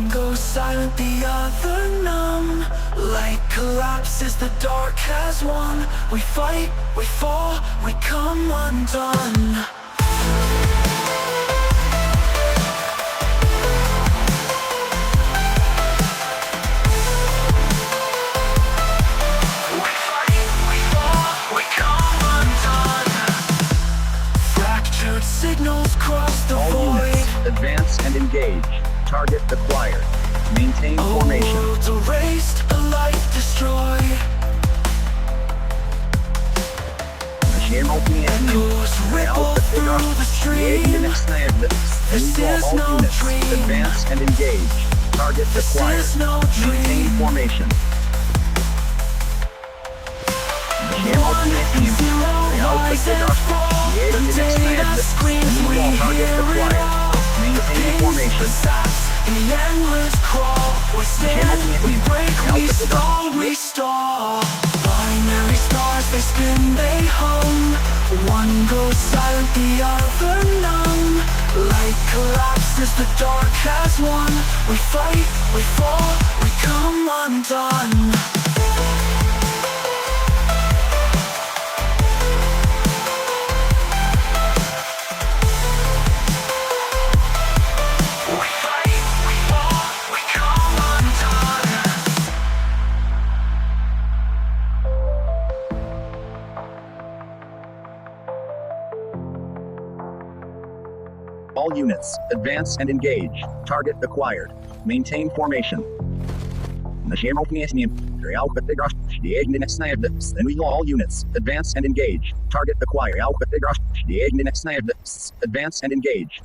One goes silent, the other numb. Light collapses, the dark has won. We fight, we fall, we come undone. We fight, we fall, we come undone. Fractured signals cross the All void. units, advance and engage. Target acquired. Maintain formation. Worlds erased, a light destroyed. Echoes ripple through the stream. This is All no units, dream. advance and engage. Target This acquired. is no Maintain dream. formation. 1 and 0 rise and fall. The data screams, we hear it all. Maintain formation. The endless crawl. We stand, we break, we stall, we stall. Binary stars, they spin, they hum. One goes silent, the other numb. Light collapses, the dark has won. We fight, we fall, we come undone. We fight, we fall, we come undone. All units, advance and engage. Target acquired. Maintain formation. All units, advance and engage. Target acquired. Advance and engage.